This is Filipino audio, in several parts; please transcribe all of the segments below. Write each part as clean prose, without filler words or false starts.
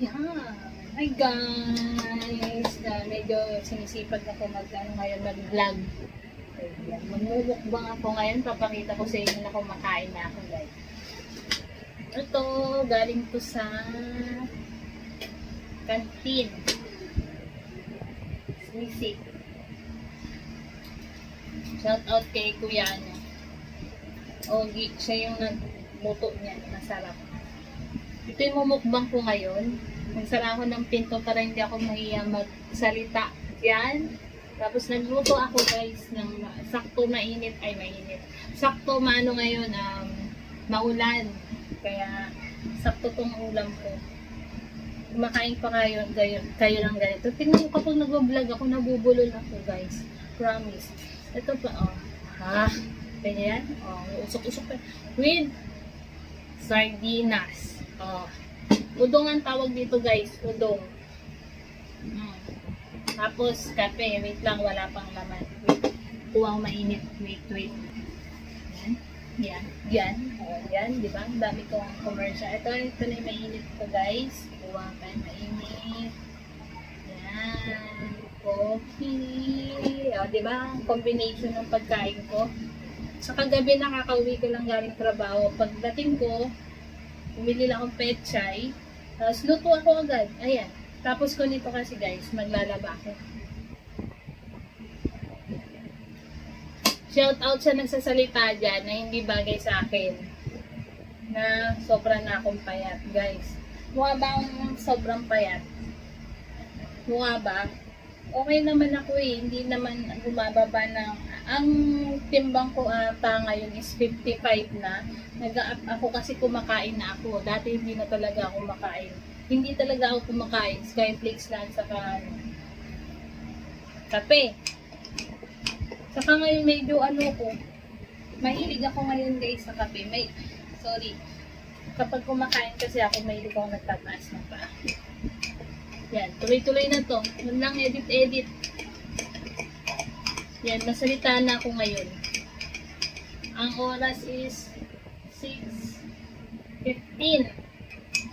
Yan. Hi guys! Medyo sinisipag ako ngayon mag-vlog. Ayan. Magmumukbang ako ngayon. Papakita ko sa inyo na kumakain na ako guys. Ito, galing to sa canteen. Sisig. Shout out kay Kuya ano. Ogi, siya yung nagluto niya. Masarap. Ito yung mumukbang ko ngayon. Nagsara ako ng pinto para hindi ako mahiya magsalita. Yan. Tapos nagluto ako guys ng sakto mainit. Ay mainit. Sakto maano ngayon, maulan. Kaya sakto tong ulam ko. Kumakain pa kayo ng ganito. Tingnan mo kapag nag-vlog ako, nabubulol ako guys. Promise. Ito pa, oh. Ha? Ganyan. Oh, usok-usok pa. With sardinas. Oh. Udong ang tawag dito guys. Udong. Tapos, kape. Wait lang, wala pang laman. Wait. Kuwang mainit. Wait. Yan. Yan. Oh, yan. Diba? Ang dami kong commercial. Ito na yung mainit ko guys. Kuwang pa mainit. Yan. Coffee. O, diba? Ang combination ng pagkain ko. Sa kagabi nakakauwi ko lang galing trabaho. Pagdating ko, bumili lang akong petchay. Tapos luto ako agad. Ayan. Tapos ko nito kasi guys, maglalaba ako. Shout out sa nagsasalita dyan na hindi bagay sa akin. Na sobra na akong payat guys. Mukha ba akong sobrang payat? Mukha ba? Okay naman ako eh. Hindi naman bumababa ng... Ang timbang ko ata ngayon is 55 na. Nag-up ako kasi kumakain na ako. Dati hindi na talaga ako makain. Hindi talaga ako kumakain. Skyflakes lang saka kape. Saka ngayon medyo ano ko. Mahilig ako ngayon guys sa kape. Sorry. Kapag kumakain kasi ako, mahilig ako nagtataas na pa. Yan. Tuloy-tuloy na to. Yun lang edit. Yan, nasalita na ako ngayon. Ang oras is 6:15.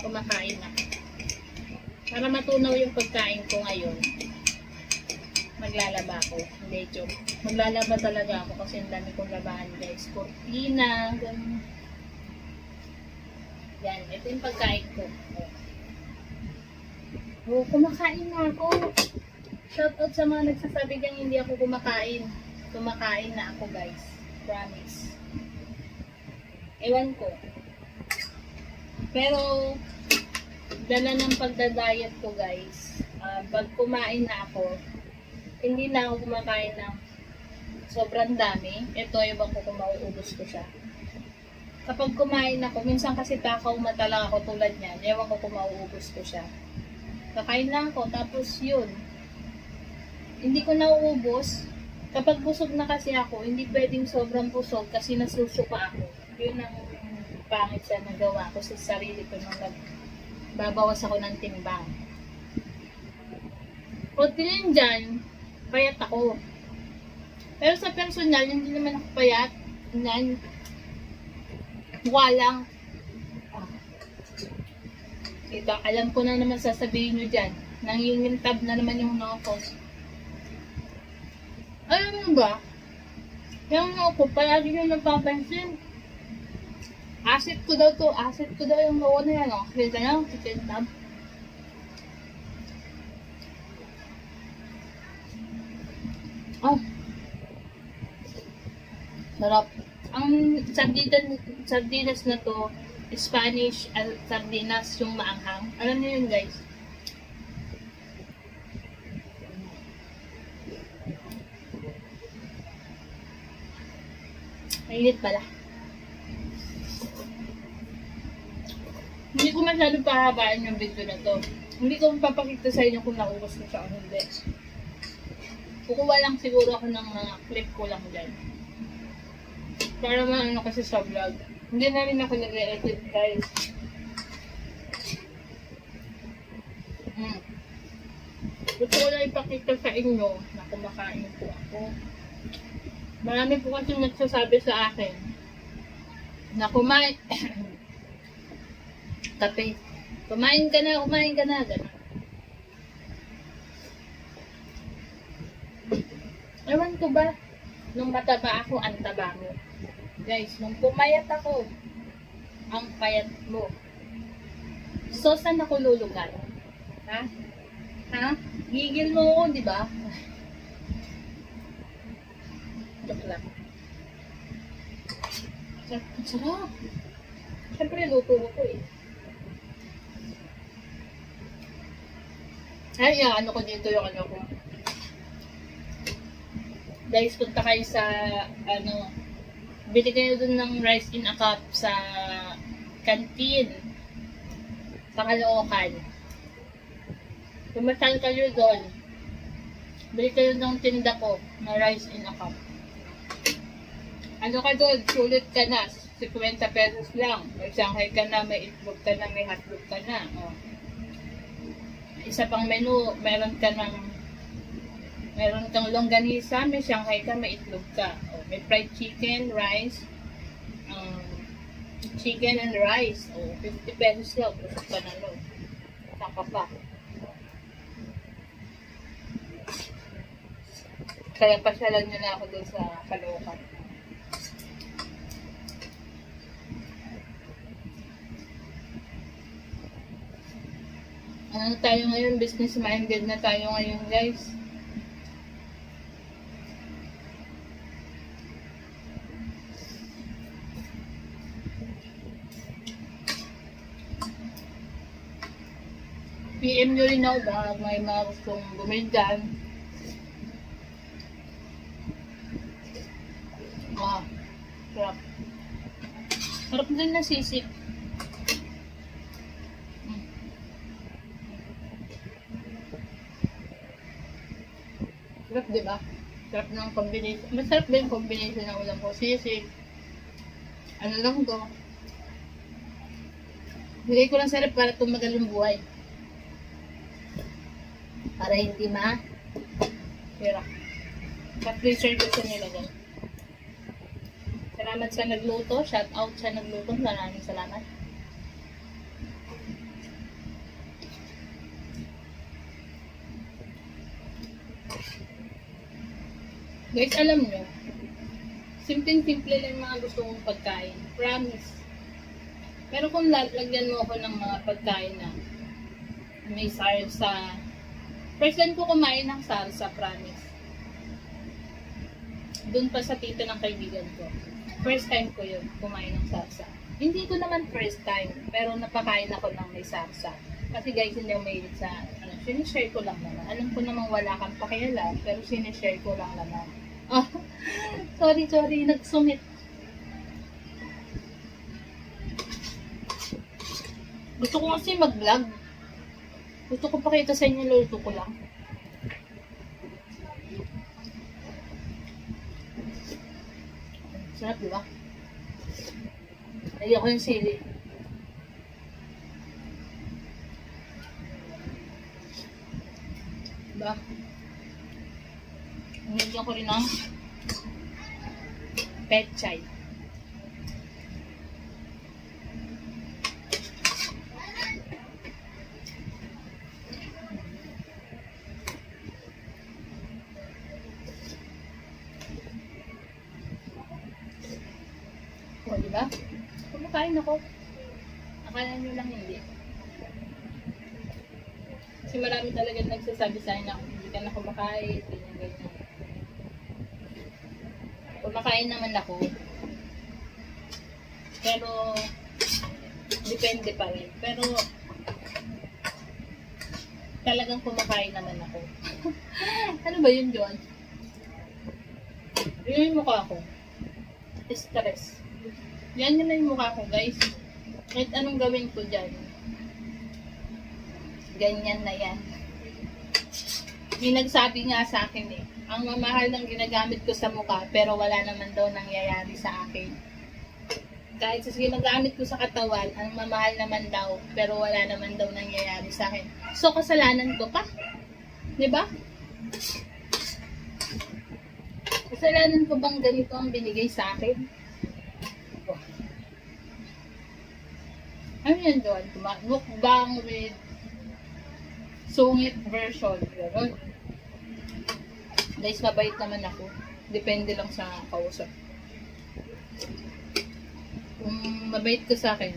Kumakain na. Para matunaw yung pagkain ko ngayon, maglalaba ako. Hindi, joke. Maglalaba talaga ako kasi ang dami kong labahan guys. Cortina, ganun. Yan, ito yung pagkain ko. Oh, kumakain na ako. Shoutout sa mga nagsasabi dyan hindi ako kumakain. Kumakain na ako guys. Promise. Ewan ko. Pero, dala ng pagdadiet ko guys. Pag kumain na ako, hindi na ako kumakain ng sobrang dami. Ito, ewan ko kung mauubos ko siya. Kapag kumain ako, minsan kasi takaw mata lang ako tulad niyan. Ewan ko kung mauubos ko siya. Kakain lang ako, tapos yun. Hindi ko nauubos. Kapag busog na kasi ako, hindi pwedeng sobrang busog kasi nasusuka ako. Yun ang pangit sa nagawa ko sa sarili ko nung nagbabawas ako ng timbang. O tingin dyan, payat ako. Pero sa personal, hindi naman ako payat. Nan, mukha lang. Ito, alam ko na naman sasabihin nyo dyan. Nangingintab na naman yung nokos. Alam mo ba? Yung noko, palagi nyo napapansin. Acid ko daw yung noko na yan. Kita nyo, kikintab. Sarap. Ang sardinas na to, Spanish sardinas yung maanghang. Alam niyo yun guys. Mainit pala. Hindi ko masyado pahabaan yung video na to. Hindi ko papakita sa inyo kung naubos ko siya o hindi. Kukuha lang siguro ako ng mga clip ko lang dyan. Para maano kasi sa vlog. Hindi na rin ako nag-edit guys. Gusto ko lang ipakita sa inyo na kumakain po ako. Marami po kasi nagsasabi sa akin na kumain kape. Kumain ka na, gano'n. Ewan ko ba, nung mataba ako, ang taba mo. Guys, nung pumayat ako, ang payat mo. So, saan ako lulugar? Ha? Ha? Gigil mo ako, di ba? Joke lang. Ang sarap. Siyempre, luto ko eh. Ay, ano ko dito yung ano ko. Guys, punta kayo sa, bili kayo dun ng rice in a cup sa canteen. Sa Caloocan. Pumasal kayo doon. Bili kayo ng tinda ko na rice in a cup. Ano ka doon? Sulit ka na. 50 pesos lang. May sanghay ka na, may itlog ka na, may hotdog ka na. Oh. Isa pang menu, meron kang longganisa, may sanghay ka, may itlog ka. Oh, may fried chicken, rice, chicken and rice. Oh, 50 pesos lang. Busog ka na nun. Saka pa. Kaya pasyalan nyo na ako doon sa Caloocan. Ano tayo ngayon? Business minded na tayo ngayon, guys. PM nyo rin ako ba? May mga gustong bumili dyan. Sarap. Sarap din na sisig. Sarap, diba? Sarap ng combination. Masarap din yung combination ng ulam ko. Sisig. Ano lang to? Bigay ko lang sarap para tumagal yung buhay. Para hindi Pira. Pa-freezer ko sa nilagay. Salamat sa nagluto. Shout out sa nagluto. Maraming salamat. Guys, alam nyo, simpleng-simple lang yung mga gusto kong pagkain. Promise. Pero kung lagyan mo ako ng mga pagkain na may sarsa, first time ko kumain ng sarsa, promise. Doon pa sa tita ng kaibigan ko. First time ko yun, kumain ng sarsa. Hindi ko naman first time, pero napakain ako ng may sarsa. Kasi guys, hindi ako mahilig sa, sinishare ko lang naman. Alam ko namang wala kang pakialam, pero sinishare ko lang naman. Sorry, nagsumit. Gusto ko kasi mag-vlog. Gusto ko pakita sa inyo, luto ko lang. Sarap, diba? Lagyan ko yung sili. Diba? Nilagyan ko rin ng pechay. O, diba? Kumakain ako. Akala nyo lang hindi. Kasi marami talaga nagsasabi sa akin na hindi ka na kumakain, ganyan. Kumakain naman ako. Pero, depende pa rin. Pero, talagang kumakain naman ako. Ano ba yun, John? Yun yung mukha ko. Stress. Yan yun na yung mukha ko, guys. Kahit anong gawin ko dyan. Ganyan na yan. May nagsabi nga sa akin eh, ang mamahal ng ginagamit ko sa mukha, pero wala naman daw nangyayari sa akin. Kahit sa ginagamit ko sa katawan, ang mamahal naman daw, pero wala naman daw nangyayari sa akin. So, kasalanan ko pa. Diba? Kasalanan ko bang ganito ang binigay sa akin? Ano yan doon? Mukbang with sungit version. Gano'n. Guys, mabait naman ako. Depende lang sa kausap. Kung mabait ka sa akin,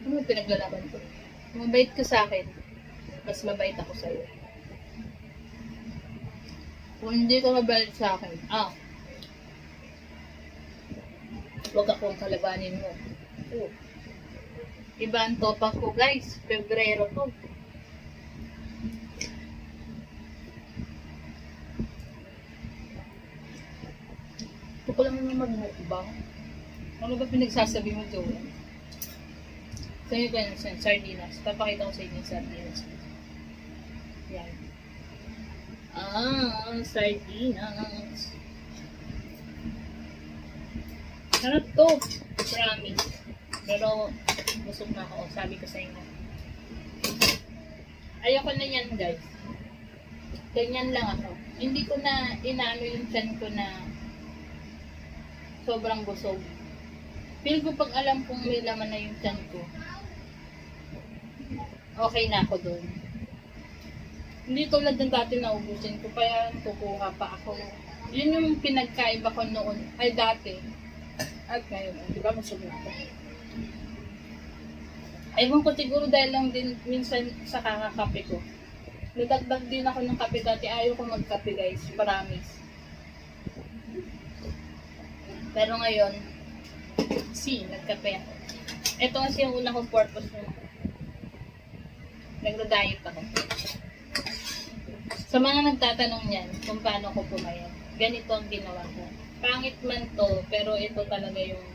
ano pinaglalaban ko? Kung mabait ka sa akin, mas mabait ako sa'yo. Kung hindi ka mabait sa akin, huwag akong kalabanin mo. Oh. Iba ang topak ko, guys. Pebrero to. Ito ko lang naman magmukbang. Ano ba pinagsasabi mo, Joel? Sa'yo ba yung sardinas? Papakita ko sa inyo yung sardinas. Yan. Sardinas. Sarap to. Promise. Pero, busog na ako. Sabi ko sa inyo. Ayoko na yan, guys. Ganyan lang ako. Hindi ko na inaano yung chan ko na sobrang busog. Feel ko pag alam kong may laman na yung chan ko, okay na ako doon. Hindi tulad ng dati na ubusin ko, kaya kukuha pa ako. Yun yung pinagkaiba ko noon, ay dati. At ngayon, di ba busog na ako? Ewan ko siguro dahil lang din minsan sa kakakape ko. Nadagdag din ako ng kape dati. Ayaw ko magkape, guys. Promise. Pero ngayon, nagkape ako. Ito kasi yung una kong purpose nung nagda-diet ako. Sa mga nagtatanong niyan kung paano ko pumayat, ganito ang ginawa ko. Pangit man to, pero ito talaga yung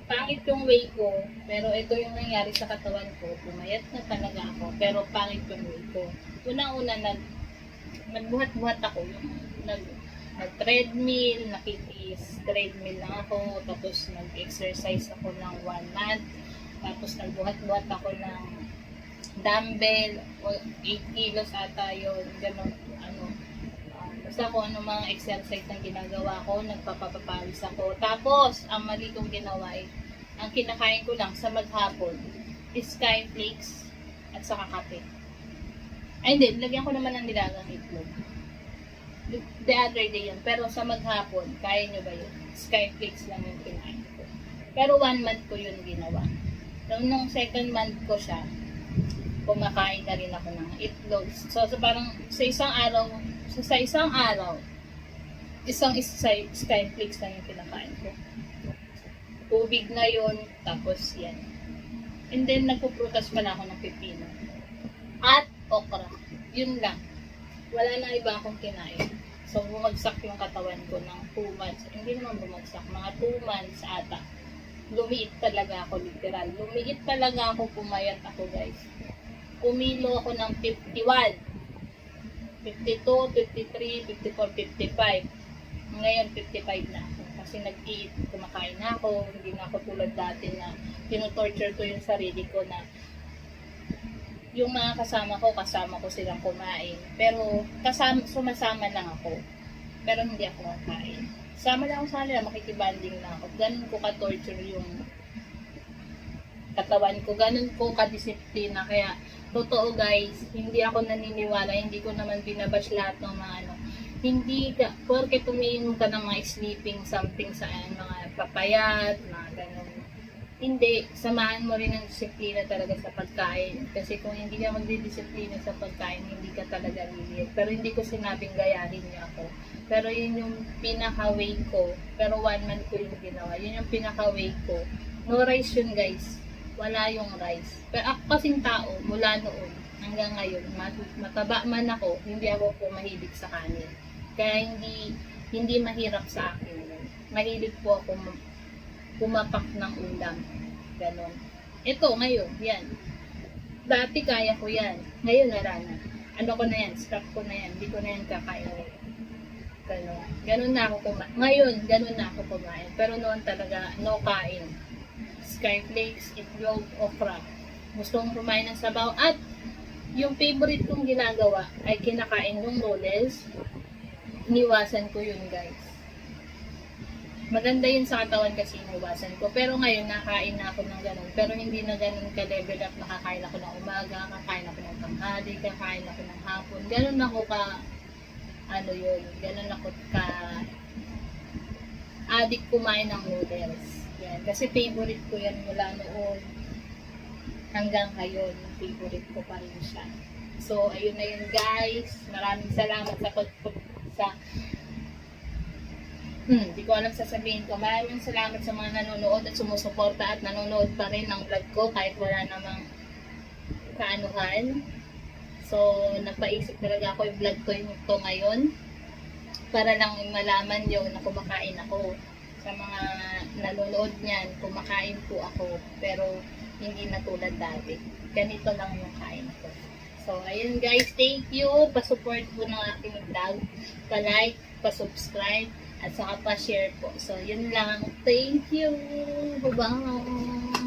pangit yung way ko, pero ito yung nangyari sa katawan ko. Pumayat na talaga ako, pero pangit yung way ko. Unang-una, nagbuhat-buhat ako. Nag-treadmill, nakikis-treadmill lang ako, tapos nag-exercise ako ng 1 month, tapos nagbuhat-buhat ako ng dumbbell, 8 kilos ata yun, gano'n, basta kung ano mga exercise na ginagawa ko, nagpapapawis ako. Tapos, ang mali kong ginawa ay, ang kinakain ko lang sa maghapon is skyflakes at saka kape. Ay hindi, lagyan ko naman ng nilagang itlog. The other day yun. Pero sa maghapon, kaya nyo ba yun? Skyflakes lang yung kinain ko. Pero 1 month ko yun ginawa. So, nung 2nd month ko siya, kumakain na rin ako ng itlog. So parang sa isang araw, isang skyflakes lang yung kinakain ko. Tubig na yun, tapos yan. And then, nagpuprutas pala ako ng pipino. At okra. Yun lang. Wala na iba akong kinain. So, bumagsak yung katawan ko ng 2 months. Hindi naman bumagsak. Mga 2 months ata. Lumiit talaga ako, literal. Lumiit talaga ako, pumayat ako, guys. Kumilo ako ng 51. 52, 53, 54, 55. Ngayon, 55 na ako. Kasi nag-eat, kumakain na ako. Hindi na ako tulad dati na tinutorture ko yung sarili ko na yung mga kasama ko silang kumain. Pero, sumasama lang ako. Pero hindi ako makain. Sama lang ako sa kanila, makikibanding na ako. Ganun ko ka-torture yung katawan ko. Ganun ko ka-disiplina. Kaya, totoo guys, hindi ako naniniwala, hindi ko naman binabash lahat ng mga hindi ka, porque tumiinom ka ng mga sleeping something sa mga papayat, mga ganun. Hindi, samahan mo rin ang disiplina talaga sa pagkain. Kasi kung hindi ka magdidisiplina sa pagkain, hindi ka talaga liliit. Pero hindi ko sinabing gayahin niyo ako. Pero yun yung pinaka-way ko. Pero 1 month ko yung ginawa. Yun yung pinaka-way ko. No rice yun guys. Wala yung rice. Pero ako kasing tao, mula noon hanggang ngayon, mataba man ako, hindi ako po mahilig sa kanin. Kaya hindi mahirap sa akin. Mahilig po ako pumapak ng ulam. Ganon. Ito, ngayon, yan. Dati kaya ko yan. Ngayon, narana. Ano ko na yan? Stop ko na yan. Hindi ko na yan kakain. Ganon. Ganon na ako kumain. Ngayon, ganon na ako kumain. Pero noon talaga, no kain. Skyflakes, itlog, okra. Gusto kong kumain ng sabaw. At yung favorite kong ginagawa ay kinakain ng noodles. Iniwasan ko yun, guys. maganda yun sa katawan kasi inuwasan ko. Pero ngayon, nakain na ako ng ganun. Pero hindi na ganun ka-level up. Nakakain ako ng umaga, kakain ako ng tanghali, kakain ako ng hapon. Ganun ako ganun ako ka addict kumain ng noodles. Yan. Kasi favorite ko yan mula noon hanggang ngayon. Favorite ko pa rin siya. So, ayun na yun guys. Maraming salamat sa di ko alam sasabihin ko. Maraming salamat sa mga nanonood at sumusuporta at nanonood pa rin ng vlog ko kahit wala namang kaanuhan. So, napaisip talaga ako yung vlog ko ito ngayon para lang malaman nyo na kumakain ako. Sa mga nanonood niyan, kumakain po ako pero hindi na tulad dati. Ganito lang yung kain ko. So, ayun guys, thank you. Pa-support po ng aking vlog. Pa-like, pa-subscribe, at saka pa-share po. So, yun lang. Thank you. Bye-bye.